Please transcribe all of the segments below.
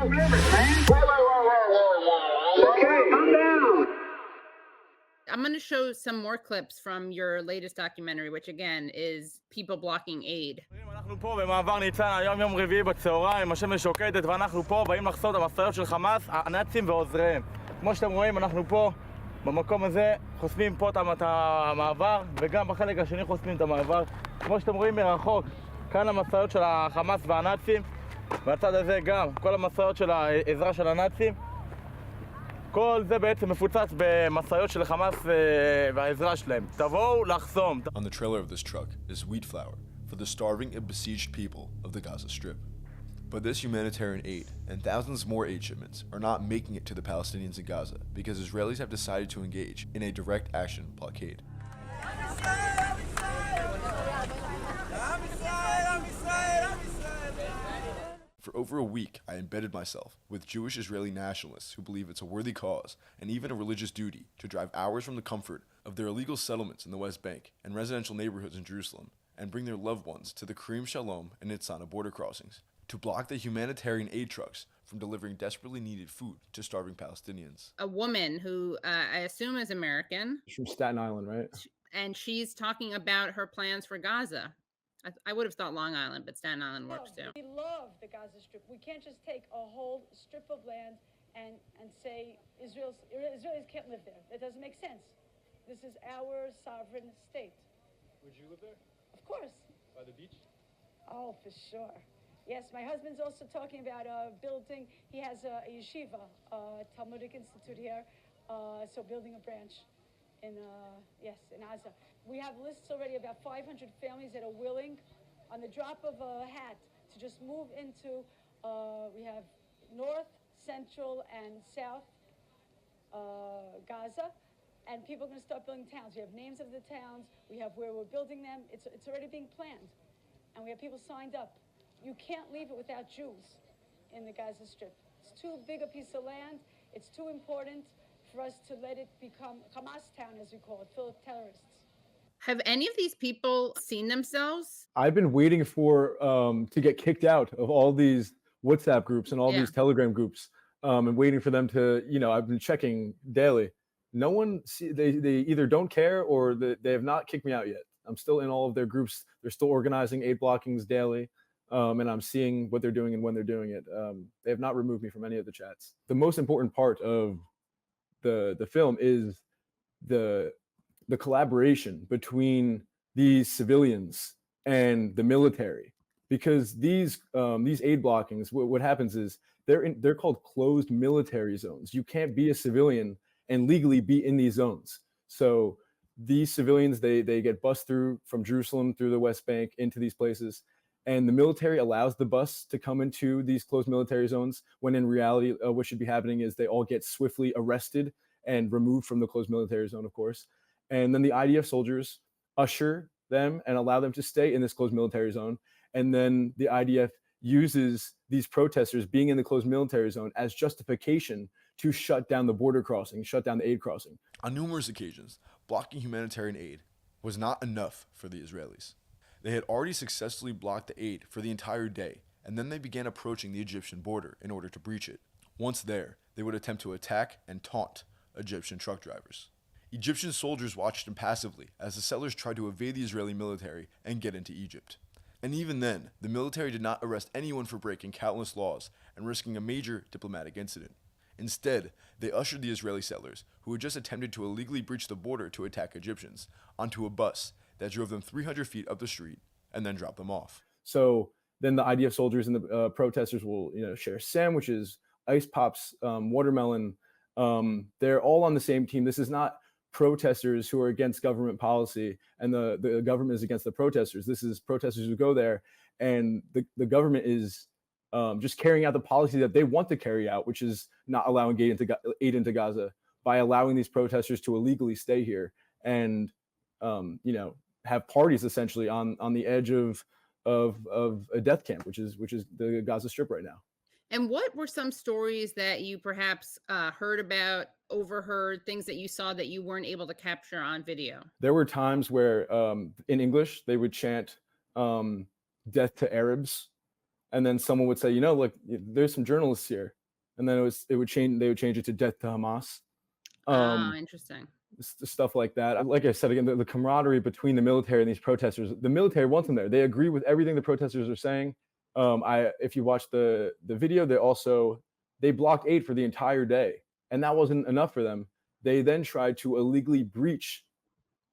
I'm going to show some more clips from your latest documentary, which again is people blocking aid. אנחנו פה במעבר ניצן, היום יום רביעי בצהריים, השמש שוקדת ואנחנו פה באים לחסות המשאיות של חמאס, הנאצים ועוזריהם. כמו שאתם רואים, אנחנו פה במקום הזה חוסמים פה את המעבר וגם בחלק השני חוסמים את המעבר. כמו שאתם רואים מרחוק, כאן המשאיות של החמאס והנאצים, והצד הזה גם כל המשאיות של העזרה של הנאצים. כל זה בעצם מפוצץ במשאיות של חמאס והעזרה שלהם. תבואו לחסום. On the trailer of this truck is wheat flour for the starving and besieged people of the Gaza Strip. But this humanitarian aid and thousands more aid shipments are not making it to the Palestinians in Gaza because Israelis have decided to engage in a direct action blockade. For over a week, I embedded myself with Jewish Israeli nationalists who believe it's a worthy cause and even a religious duty to drive hours from the comfort of their illegal settlements in the West Bank and residential neighborhoods in Jerusalem and bring their loved ones to the Karim Shalom and Nitzana border crossings to block the humanitarian aid trucks from delivering desperately needed food to starving Palestinians. A woman who I assume is American. She's from Staten Island, right? And she's talking about her plans for Gaza. I would have thought Long Island, but Staten Island works too. We love the Gaza Strip. We can't just take a whole strip of land and say Israelis can't live there. That doesn't make sense. This is our sovereign state. Would you live there? Of course. By the beach? Oh, for sure. Yes, my husband's also talking about building. He has a yeshiva, Talmudic Institute here, so building a branch in Gaza. We have lists already about 500 families that are willing, on the drop of a hat, to just move into. We have North, Central, and South Gaza, and people are going to start building towns. We have names of the towns. We have where we're building them. It's already being planned, and we have people signed up. You can't leave it without Jews in the Gaza Strip. It's too big a piece of land. It's too important for us to let it become Hamas town, as we call it, full of terrorists. Have any of these people seen themselves? I've been waiting for to get kicked out of all these WhatsApp groups and all these Telegram groups, and waiting for them to, I've been checking daily. No one, they either don't care or they have not kicked me out yet. I'm still in all of their groups. They're still organizing aid blockings daily. And I'm seeing what they're doing and when they're doing it. They have not removed me from any of the chats. The most important part of the film is the collaboration between these civilians and the military, because these aid blockings, what happens is they're called closed military zones. You can't be a civilian and legally be in these zones. So these civilians, they get bussed through from Jerusalem through the West Bank into these places. And the military allows the bus to come into these closed military zones, when in reality, what should be happening is they all get swiftly arrested and removed from the closed military zone, of course. And then the IDF soldiers usher them and allow them to stay in this closed military zone. And then the IDF uses these protesters being in the closed military zone as justification to shut down the border crossing, shut down the aid crossing. On numerous occasions, blocking humanitarian aid was not enough for the Israelis. They had already successfully blocked the aid for the entire day, and then they began approaching the Egyptian border in order to breach it. Once there, they would attempt to attack and taunt Egyptian truck drivers. Egyptian soldiers watched impassively as the settlers tried to evade the Israeli military and get into Egypt. And even then, the military did not arrest anyone for breaking countless laws and risking a major diplomatic incident. Instead, they ushered the Israeli settlers, who had just attempted to illegally breach the border to attack Egyptians, onto a bus that drove them 300 feet up the street and then dropped them off. So then the IDF soldiers and the protesters will, share sandwiches, ice pops, watermelon. They're all on the same team. This is not protesters who are against government policy and the government is against the protesters. This is protesters who go there, and the government is just carrying out the policy that they want to carry out, which is not allowing aid into Gaza, by allowing these protesters to illegally stay here and have parties essentially on the edge of a death camp, which is the Gaza Strip right now. And what were some stories that you perhaps heard about, overheard, things that you saw that you weren't able to capture on video? There were times where in English they would chant "death to Arabs," and then someone would say, you know, like there's some journalists here, and then it would change. They would change it to death to Hamas. Ah, interesting. Stuff like that. Like I said again, the camaraderie between the military and these protesters. The military wants them there. They agree with everything the protesters are saying. If you watch the video, they blocked aid for the entire day, and that wasn't enough for them. They then tried to illegally breach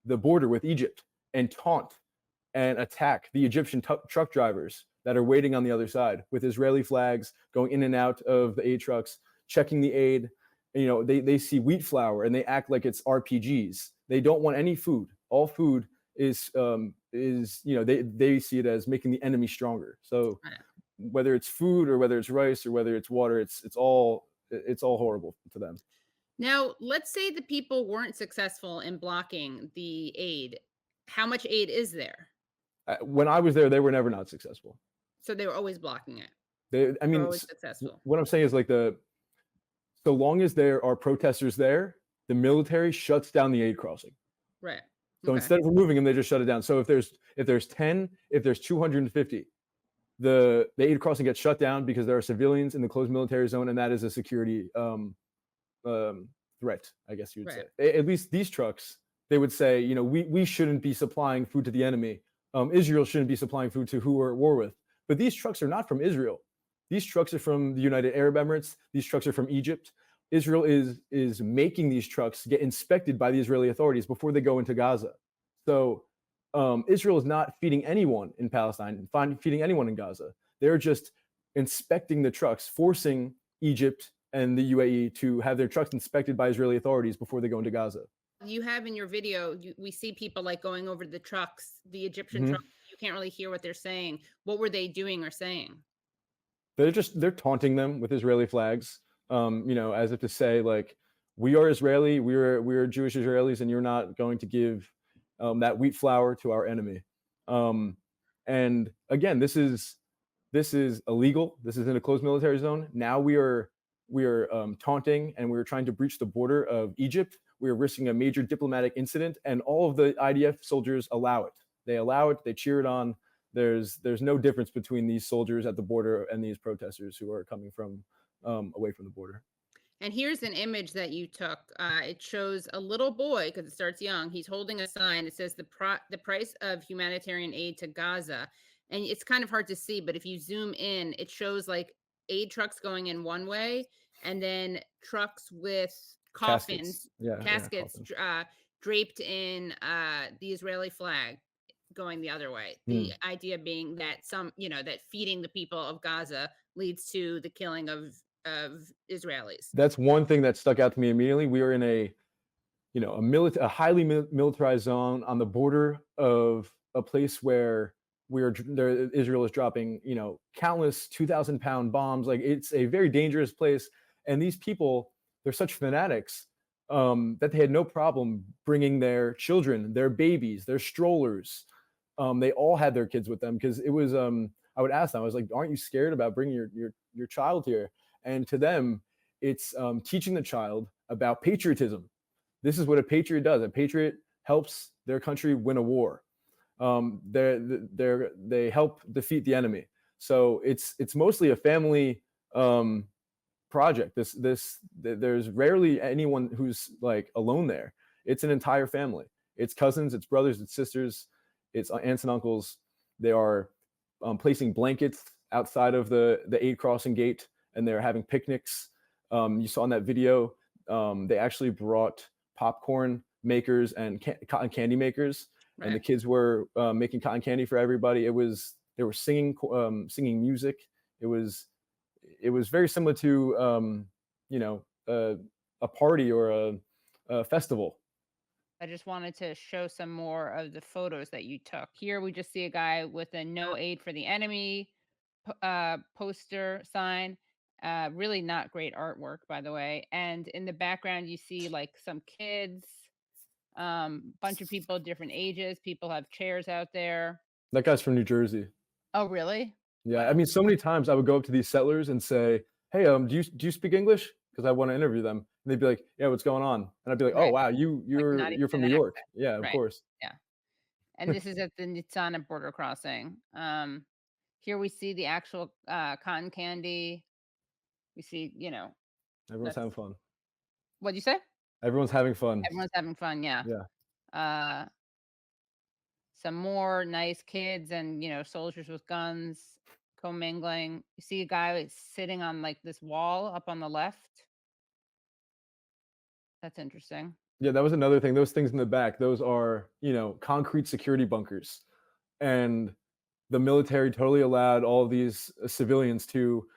the border with Egypt and taunt and attack the Egyptian truck drivers that are waiting on the other side with Israeli flags, going in and out of the aid trucks, checking the aid. You know, they see wheat flour and they act like it's RPGs. They don't want any food. All food is you know, they see it as making the enemy stronger. So whether it's food or whether it's rice or whether it's water, it's all horrible to them. Now, let's say the people weren't successful in blocking the aid. How much aid is there? When I was there, they were never not successful. So they were always blocking it. I They're mean, always successful. what I'm saying is like so long as there are protesters there, the military shuts down the aid crossing. Right. So Okay. instead of removing them, they just shut it down. So if there's 10, if there's 250, the aid crossing gets shut down because there are civilians in the closed military zone, and that is a security threat, I guess you would Right. say. At least these trucks, they would say, you know, we shouldn't be supplying food to the enemy. Israel shouldn't be supplying food to who we're at war with. But these trucks are not from Israel. These trucks are from the United Arab Emirates. These trucks are from Egypt. Israel is making these trucks get inspected by the Israeli authorities before they go into Gaza. So Israel is not feeding anyone in Palestine, feeding anyone in Gaza. They're just inspecting the trucks, forcing Egypt and the UAE to have their trucks inspected by Israeli authorities before they go into Gaza. You have in your video, we see people like going over to the trucks, the Egyptian trucks. You can't really hear what they're saying. What were they doing or saying? They're taunting them with Israeli flags, you know, as if to say like, we are Israeli, we're Jewish Israelis, and you're not going to give that wheat flour to our enemy. And again, this is illegal. This is in a closed military zone. Now we are taunting, and we're trying to breach the border of Egypt. We're risking a major diplomatic incident, and all of the IDF soldiers allow it. They allow it. They cheer it on. There's no difference between these soldiers at the border and these protesters who are coming from away from the border. And here's an image that you took. It shows a little boy, because it starts young. He's holding a sign. It says the price of humanitarian aid to Gaza. And it's kind of hard to see, but if you zoom in, it shows like aid trucks going in one way, and then trucks with coffins, caskets draped in the Israeli flag going the other way. The idea being that that feeding the people of Gaza leads to the killing of Israelis. That's one thing that stuck out to me immediately. We are in a highly militarized zone on the border of a place where Israel is dropping, countless 2,000-pound bombs. Like, it's a very dangerous place. And these people, they're such fanatics that they had no problem bringing their children, their babies, their strollers. They all had their kids with them, because it was, I would ask them, I was like, aren't you scared about bringing your child here? And to them, it's teaching the child about patriotism. This is what a patriot does. A patriot helps their country win a war. They help defeat the enemy. So it's mostly a family project. There's rarely anyone who's like alone there. It's an entire family. It's cousins, it's brothers, it's sisters, it's aunts and uncles. They are placing blankets outside of the aid crossing gate, and they're having picnics. You saw in that video, they actually brought popcorn makers and cotton candy makers, right. And the kids were making cotton candy for everybody. They were singing music. It was very similar to a party or a festival. I just wanted to show some more of the photos that you took. Here we just see a guy with a "No aid for the enemy" poster sign. Really not great artwork, by the way. And in the background, you see like some kids, bunch of people, different ages. People have chairs out there. That guy's from New Jersey. Oh, really? Yeah. Wow. I mean, so many times I would go up to these settlers and say, "Hey, do you speak English?" Because I want to interview them. And they'd be like, "Yeah, what's going on?" And I'd be like, Right. "Oh, wow, you're from New York." Yeah, of Right. course. Yeah. And this is at the Nitzana border crossing. Here we see the actual cotton candy. We see, Everyone's having fun. What'd you say? Everyone's having fun. Everyone's having fun. Yeah. Yeah. Some more nice kids and, soldiers with guns commingling. You see a guy sitting on like this wall up on the left. That's interesting. Yeah, that was another thing. Those things in the back, those are, concrete security bunkers. And the military totally allowed all these civilians to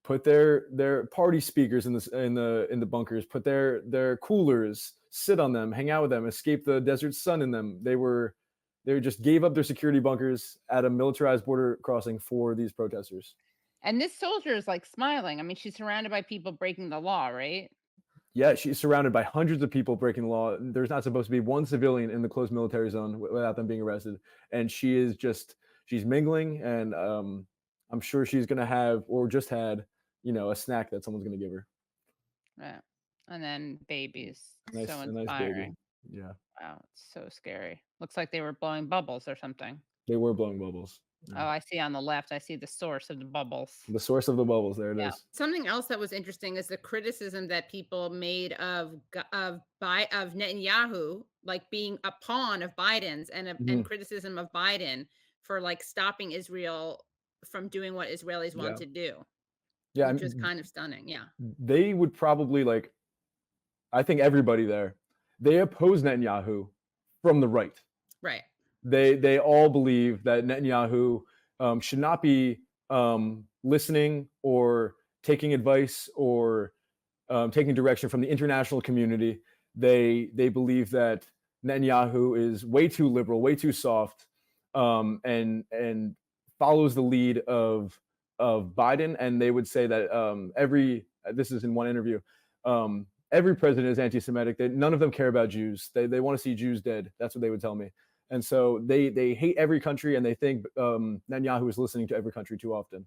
put their party speakers in the bunkers, put their coolers, sit on them, hang out with them, escape the desert sun in them. They just gave up their security bunkers at a militarized border crossing for these protesters. And this soldier is like smiling. I mean, she's surrounded by people breaking the law, right? Yeah, she's surrounded by hundreds of people breaking the law. There's not supposed to be one civilian in the closed military zone without them being arrested. And she's mingling, and I'm sure she's going to have, or just had, a snack that someone's going to give her. Yeah. And then babies. Nice, So a nice inspiring. baby. Yeah. Wow, it's so scary. Looks like they were blowing bubbles or something. They were blowing bubbles. Oh, I see on the left. I see the source of the bubbles. The source of the bubbles. There it is. Something else that was interesting is the criticism that people made of Netanyahu, like being a pawn of Biden's, and criticism of Biden for like stopping Israel from doing what Israelis want to do. Yeah, which is kind of stunning. Yeah. They would probably I think everybody there, they oppose Netanyahu from the right. Right. They all believe that Netanyahu should not be listening or taking advice or taking direction from the international community. They believe that Netanyahu is way too liberal, way too soft, and follows the lead of Biden. And they would say that this is in one interview, every president is anti-Semitic. None of them care about Jews. They want to see Jews dead. That's what they would tell me. And so they hate every country, and they think Netanyahu is listening to every country too often.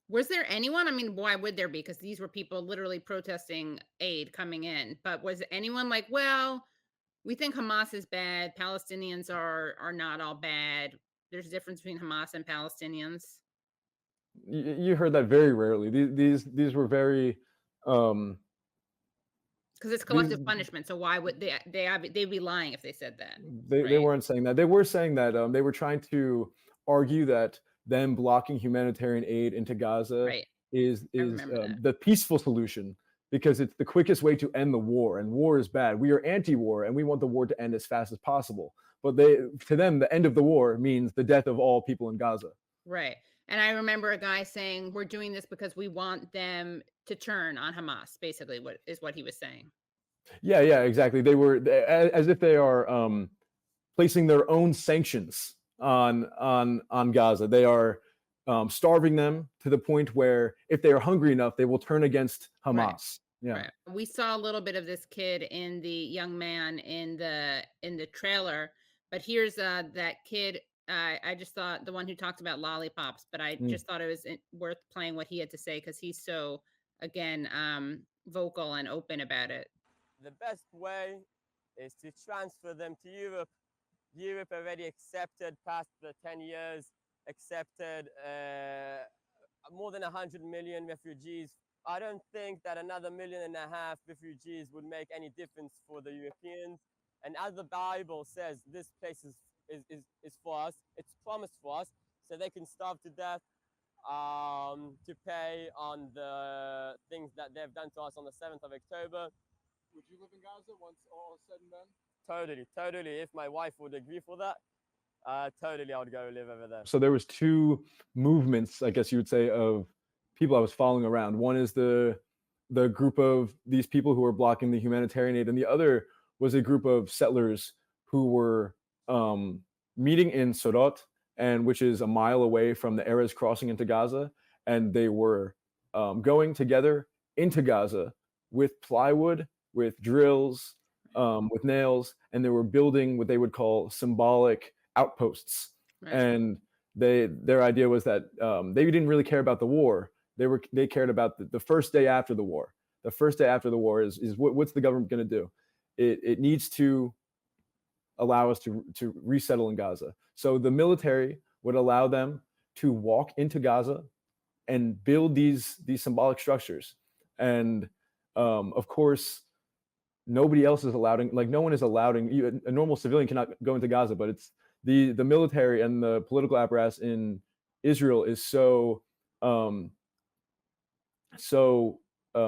Was there anyone? I mean, why would there be? Because these were people literally protesting aid coming in. But was anyone like, well, we think Hamas is bad. Palestinians are not all bad. There's a difference between Hamas and Palestinians. You heard that very rarely. These were very. Because it's collective punishment. So why would they'd be lying if they said that? They weren't saying that. They were saying that they were trying to argue that them blocking humanitarian aid into Gaza is the peaceful solution, because it's the quickest way to end the war, and war is bad. We are anti-war, and we want the war to end as fast as possible. But to them, the end of the war means the death of all people in Gaza. Right. And I remember a guy saying, we're doing this because we want them to turn on Hamas, basically, what he was saying. Yeah, exactly. They were as if they are placing their own sanctions on Gaza. They are starving them to the point where if they are hungry enough, they will turn against Hamas. Right. Yeah. Right. We saw a little bit of this kid in the young man in the trailer, but here's that kid. I just thought the one who talked about lollipops, but I just thought it was worth playing what he had to say, because he's so, again, vocal and open about it. The best way is to transfer them to Europe. Europe already accepted, past the 10 years, accepted more than 100 million refugees. I don't think that another 1.5 million refugees would make any difference for the Europeans. And as the Bible says, this place is for us. It's promised for us, so they can starve to death to pay on the things that they've done to us on the 7th of October. Would you live in Gaza once all said and done? Totally. If my wife would agree for that, totally, I would go live over there. So there was two movements, I guess you would say, of people I was following around. One is the group of these people who were blocking the humanitarian aid, and the other was a group of settlers who were meeting in Sodot, and which is a mile away from the Erez crossing into Gaza, and they were going together into Gaza with plywood, with drills, with nails, and they were building what they would call symbolic outposts. Right. And their idea was that they didn't really care about the war. They cared about the first day after the war. The first day after the war is what's the government going to do? It needs to allow us to resettle in Gaza. So the military would allow them to walk into Gaza and build these symbolic structures. And of course, nobody else is allowing, like no one is allowing you, a normal civilian cannot go into Gaza, but it's the military and the political apparatus in Israel is so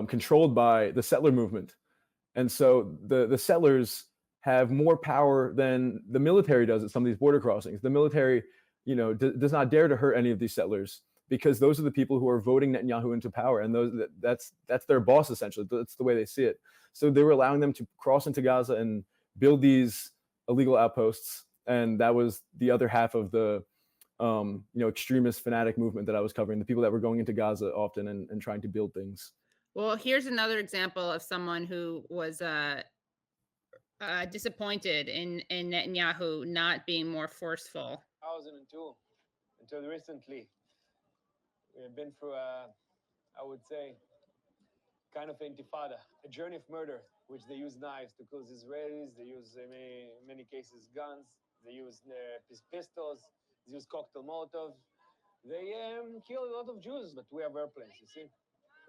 controlled by the settler movement. And so the settlers have more power than the military does at some of these border crossings. The military, does not dare to hurt any of these settlers, because those are the people who are voting Netanyahu into power, and that's their boss essentially. That's the way they see it. So they were allowing them to cross into Gaza and build these illegal outposts, and that was the other half of the extremist fanatic movement that I was covering. The people that were going into Gaza often and trying to build things. Well, here's another example of someone who was disappointed in Netanyahu not being more forceful. 2002 until recently, we have been through I would say, kind of intifada, a journey of murder, which they use knives to kill Israelis. They use, in many cases, guns. They use pistols. They use cocktail Molotov. They kill a lot of Jews, but we have airplanes, you see?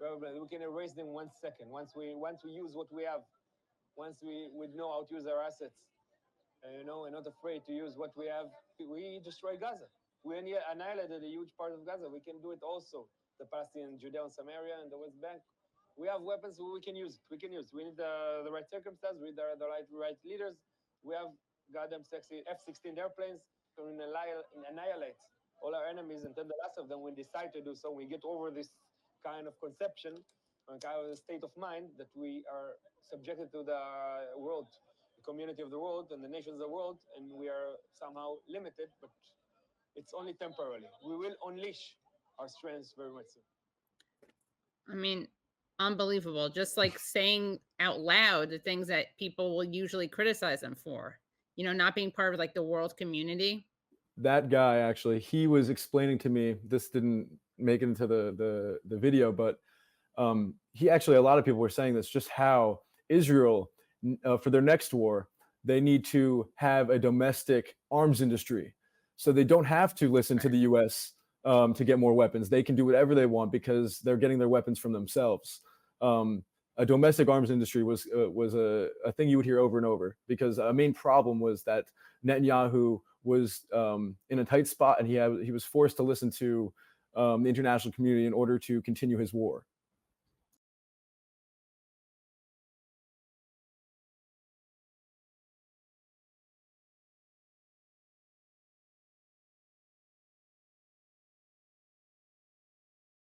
We can erase them 1 second. Once we use what we have, once we know how to use our assets, and not afraid to use what we have, we destroy Gaza. We annihilated a huge part of Gaza. We can do it also. The Palestinian, Judea and Samaria and the West Bank. We have weapons we can use. We need the right circumstances. We need the right leaders. We have goddamn sexy F-16 airplanes to annihilate all our enemies until the last of them, when we decide to do so, we get over this kind of conception and kind of state of mind that we are subjected to the world, the community of the world and the nations of the world, and we are somehow limited, but it's only temporarily. We will unleash our strengths very much soon. I mean, unbelievable. Just like saying out loud the things that people will usually criticize them for, not being part of like the world community. That guy, actually, he was explaining to me, this didn't make it into the video, but he actually, a lot of people were saying this, just how Israel, for their next war, they need to have a domestic arms industry. So they don't have to listen to the US to get more weapons. They can do whatever they want because they're getting their weapons from themselves. A domestic arms industry was a thing you would hear over and over, because a main problem was that Netanyahu was in a tight spot, and he was forced to listen to the international community in order to continue his war.